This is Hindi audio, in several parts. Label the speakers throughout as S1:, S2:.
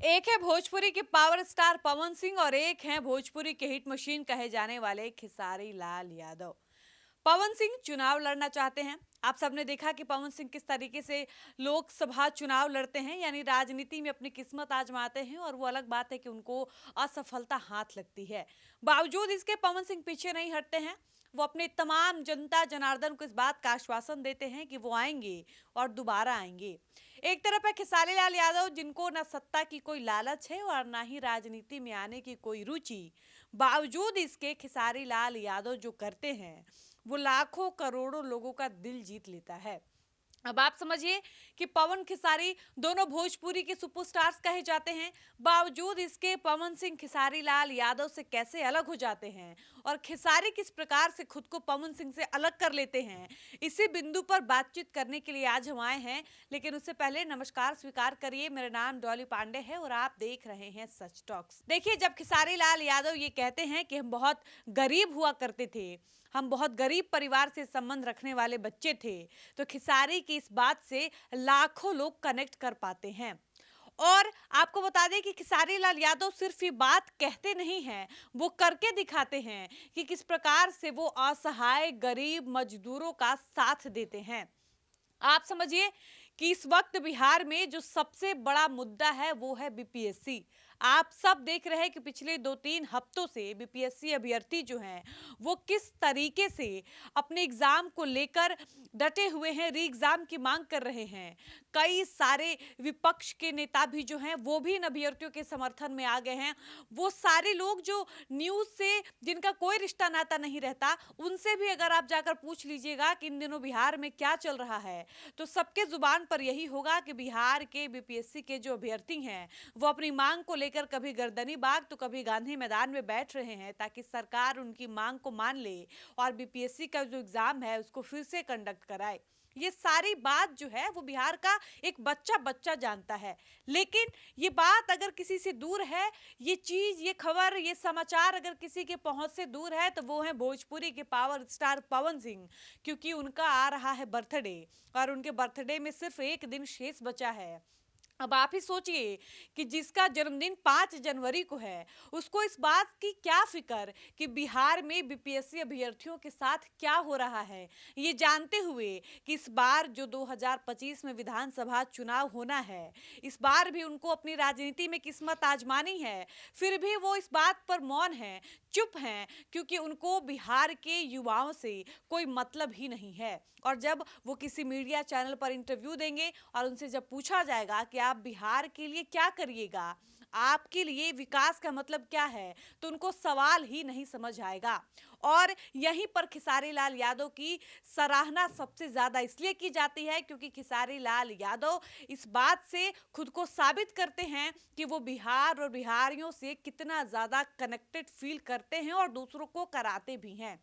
S1: एक है भोजपुरी के पावर स्टार पवन सिंह और एक है भोजपुरी के हिट मशीन कहे जाने वाले खेसारी लाल यादव। पवन सिंह चुनाव लड़ना चाहते हैं। आप सबने देखा कि पवन सिंह किस तरीके से लोकसभा चुनाव लड़ते हैं, यानी राजनीति में अपनी किस्मत आजमाते हैं। और वो अलग बात है कि उनको असफलता हाथ लगती है। बावजूद इसके पवन सिंह पीछे नहीं हटते हैं। वो अपने तमाम जनता जनार्दन को इस बात का आश्वासन देते हैं कि वो आएंगे और दोबारा आएंगे। एक तरफ है खेसारी लाल यादव, जिनको न सत्ता की कोई लालच है और ना ही राजनीति में आने की कोई रुचि। बावजूद इसके खेसारी लाल यादव जो करते हैं वो लाखों करोड़ों लोगों का दिल जीत लेता है। अब आप समझिए कि पवन खेसारी दोनों भोजपुरी के सुपरस्टार्स कहे जाते हैं। बावजूद इसके पवन सिंह खेसारी लाल यादव से कैसे अलग हो जाते हैं और खेसारी किस प्रकार से खुद को पवन सिंह से अलग कर लेते हैं, इसी बिंदु पर बातचीत करने के लिए आज हम आए हैं। लेकिन उससे पहले नमस्कार स्वीकार करिए, मेरा नाम डॉली पांडे है और आप देख रहे हैं सच टॉक्स। देखिए, जब खेसारी लाल यादव ये कहते हैं कि हम बहुत गरीब हुआ करते थे, हम बहुत गरीब परिवार से संबंध रखने वाले बच्चे थे, तो खेसारी की इस बात से लाखों लोग कनेक्ट कर पाते हैं। और आपको बता दें कि खेसारी लाल यादव सिर्फ ये बात कहते नहीं हैं, वो करके दिखाते हैं कि किस प्रकार से वो असहाय गरीब मजदूरों का साथ देते हैं। आप समझिए कि इस वक्त बिहार में जो सबसे बड़ा मुद्दा है वो है बीपीएससी। आप सब देख रहे हैं कि पिछले 2-3 हफ्तों से बीपीएससी अभ्यर्थी जो हैं वो किस तरीके से अपने एग्जाम को लेकर डटे हुए हैं, री एग्जाम की मांग कर रहे हैं। कई सारे विपक्ष के नेता भी जो हैं वो भी इन अभ्यर्थियों के समर्थन में आ गए हैं। वो सारे लोग जो न्यूज से जिनका कोई रिश्ता नाता नहीं रहता, उनसे भी अगर आप जाकर पूछ लीजिएगा कि इन दिनों बिहार में क्या चल रहा है, तो सबके जुबान पर यही होगा कि बिहार के बीपीएससी के जो अभ्यर्थी हैं वो अपनी मांग को लेकर कभी गर्दनी बाग तो कभी गांधी मैदान में बैठ रहे हैं, ताकि सरकार उनकी मांग को मान ले और बीपीएससी का जो एग्जाम है उसको फिर से कंडक्ट कराए। ये सारी बात जो है वो बिहार का एक बच्चा बच्चा जानता है। लेकिन ये बात अगर किसी से दूर है, ये चीज, ये खबर, ये समाचार अगर किसी के पहुंच से दूर है, तो वो है भोजपुरी के पावर स्टार पवन सिंह। क्योंकि उनका आ रहा है बर्थडे और उनके बर्थडे में सिर्फ एक दिन शेष बचा है। अब आप ही सोचिए कि जिसका जन्मदिन 5 जनवरी को है, उसको इस बात की क्या फिक्र कि बिहार में बीपीएससी अभ्यर्थियों के साथ क्या हो रहा है, ये जानते हुए कि इस बार जो 2025 में विधानसभा चुनाव होना है, इस बार भी उनको अपनी राजनीति में किस्मत आजमानी है। फिर भी वो इस बात पर मौन है, चुप हैं, क्योंकि उनको बिहार के युवाओं से कोई मतलब ही नहीं है। और जब वो किसी मीडिया चैनल पर इंटरव्यू देंगे और उनसे जब पूछा जाएगा कि आप बिहार के लिए क्या करिएगा, आपके लिए विकास का मतलब क्या है, तो उनको सवाल ही नहीं समझ आएगा। और यहीं पर खेसारी लाल यादव की सराहना सबसे ज्यादा इसलिए की जाती है क्योंकि खेसारी लाल यादव इस बात से खुद को साबित करते हैं कि वो बिहार और बिहारियों से कितना ज्यादा कनेक्टेड फील करते हैं और दूसरों को कराते भी हैं।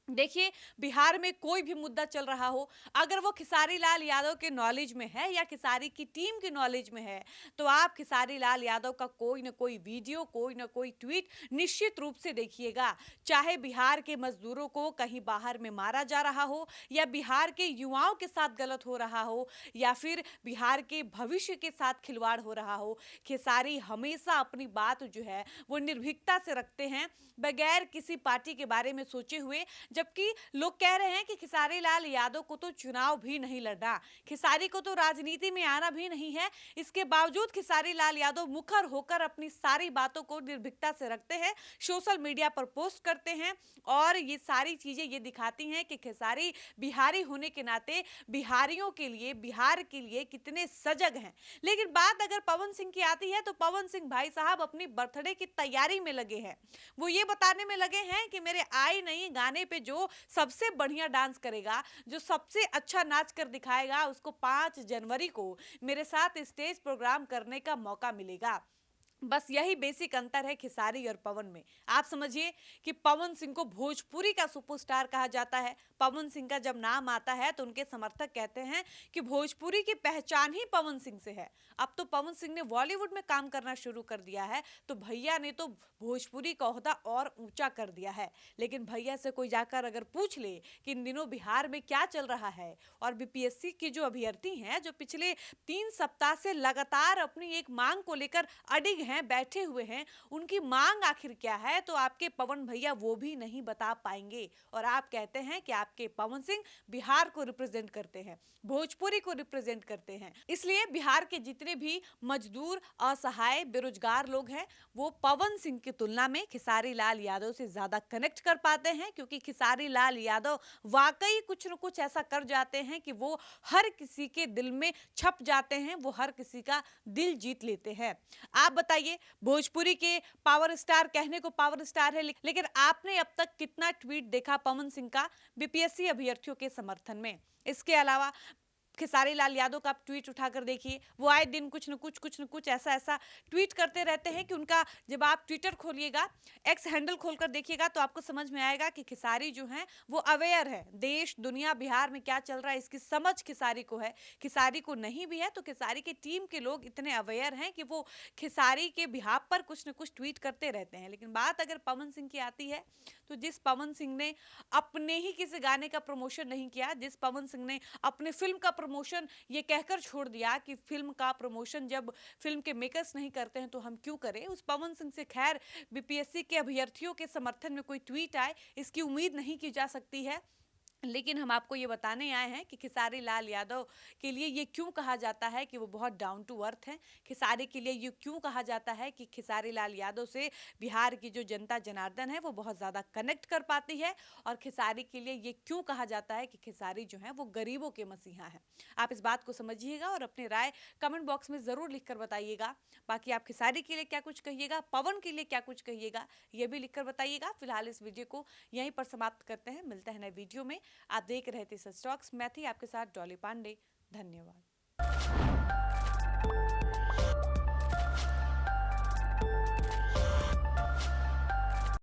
S1: देखिए, बिहार में कोई भी मुद्दा चल रहा हो, अगर वो खेसारी लाल यादव के नॉलेज में है या खेसारी की टीम की नॉलेज में है, तो आप खेसारी लाल यादव का कोई ना कोई वीडियो, कोई ना कोई ट्वीट निश्चित रूप से देखिएगा। चाहे बिहार के मजदूरों को कहीं बाहर में मारा जा रहा हो, या बिहार के युवाओं के साथ गलत हो रहा हो, या फिर बिहार के भविष्य के साथ खिलवाड़ हो रहा हो, खेसारी हमेशा अपनी बात जो है वो निर्भीकता से रखते हैं, बगैर किसी पार्टी के बारे में सोचे हुए। जबकि लोग कह रहे हैं कि खेसारी लाल यादव को तो चुनाव भी नहीं लड़ना, खेसारी को तो राजनीति में आना भी नहीं है। इसके बावजूद खेसारी लाल यादव मुखर होकर अपनी सारी बातों को निर्भीकता से रखते हैं, सोशल मीडिया पर पोस्ट करते हैं और ये सारी चीजें ये दिखाती हैं कि खेसारी बिहारी होने के नाते बिहारियों के लिए, बिहार के लिए कितने सजग हैं। लेकिन बात अगर पवन सिंह की आती है, तो पवन सिंह भाई साहब अपनी बर्थडे की तैयारी में लगे हैं। वो ये बताने में लगे हैं कि मेरे आई नहीं गाने पे जो सबसे बढ़िया डांस करेगा, जो सबसे अच्छा नाच कर दिखाएगा, उसको 5 जनवरी को मेरे साथ स्टेज प्रोग्राम करने का मौका मिलेगा। बस यही बेसिक अंतर है खिसारी और पवन में। आप समझिए कि पवन सिंह को भोजपुरी का सुपरस्टार कहा जाता है। पवन सिंह का जब नाम आता है तो उनके समर्थक कहते हैं कि भोजपुरी की पहचान ही पवन सिंह से है। अब तो पवन सिंह ने बॉलीवुड में काम करना शुरू कर दिया है, तो भैया ने तो भोजपुरी का ओहदा और ऊंचा कर दिया है। लेकिन भैया से कोई जाकर अगर पूछ ले कि इन दिनों बिहार में क्या चल रहा है, और बीपीएससी की जो अभ्यर्थी हैं जो पिछले 3 सप्ताह से लगातार अपनी एक मांग को लेकर अडिग हैं, बैठे हुए हैं, उनकी मांग आखिर क्या है, तो आपके पवन भैया वो भी नहीं बता पाएंगे। और आप कहते हैं कि आपके पवन सिंह बिहार को रिप्रेजेंट करते हैं, भोजपुरी को रिप्रेजेंट करते हैं। इसलिए बिहार के जितने भी मजदूर, असहाय, बेरोजगार लोग हैं, वो पवन सिंह की तुलना में खेसारी लाल यादव से ज्यादा कनेक्ट कर पाते हैं, क्योंकि खेसारी लाल यादव वाकई कुछ न कुछ ऐसा कर जाते हैं कि वो हर किसी के दिल में छप जाते हैं, वो हर किसी का दिल जीत लेते हैं। आप बताइए, भोजपुरी के पावर स्टार कहने को पावर स्टार है, लेकिन आपने अब तक कितना ट्वीट देखा पवन सिंह का बीपीएससी अभ्यर्थियों के समर्थन में? इसके अलावा खेसारी लाल यादव का आप ट्वीट उठाकर देखिए, वो आए दिन कुछ न कुछ ऐसा ऐसा ट्वीट करते रहते हैं कि उनका, जब आप ट्विटर खोलिएगा, एक्स हैंडल खोलकर देखिएगा, तो आपको समझ में आएगा कि खेसारी जो है वो अवेयर है। देश दुनिया बिहार में क्या चल रहा है इसकी समझ खेसारी को है। खेसारी को नहीं भी है तो खेसारी की टीम के लोग इतने अवेयर हैं कि वो खेसारी के बिहाफ पर कुछ न कुछ ट्वीट करते रहते हैं। लेकिन बात अगर पवन सिंह की आती है, तो जिस पवन सिंह ने अपने ही किसी गाने का प्रमोशन नहीं किया, जिस पवन सिंह ने अपने फिल्म का प्रमोशन ये कहकर छोड़ दिया कि फिल्म का प्रमोशन जब फिल्म के मेकर्स नहीं करते हैं तो हम क्यों करें, उस पवन सिंह से खैर बीपीएससी के अभ्यर्थियों के समर्थन में कोई ट्वीट आए, इसकी उम्मीद नहीं की जा सकती है। लेकिन हम आपको ये बताने आए हैं कि खेसारी लाल यादव के लिए ये क्यों कहा जाता है कि वो बहुत डाउन टू अर्थ हैं। खेसारी के लिए ये क्यों कहा जाता है कि खेसारी लाल यादव से बिहार की जो जनता जनार्दन है वो बहुत ज़्यादा कनेक्ट कर पाती है। और खेसारी के लिए ये क्यों कहा जाता है कि खेसारी जो है वो गरीबों के मसीहा हैं। आप इस बात को समझिएगा और अपनी राय कमेंट बॉक्स में ज़रूर लिख कर बताइएगा। बाकी आप खेसारी के लिए क्या कुछ कहिएगा, पवन के लिए क्या कुछ कहिएगा, ये भी लिख कर बताइएगा। फिलहाल इस वीडियो को यहीं पर समाप्त करते हैं, मिलते हैं नए वीडियो में। आप देख रहे थे सच टॉक्स, मैं थी आपके साथ डॉली पांडे। धन्यवाद।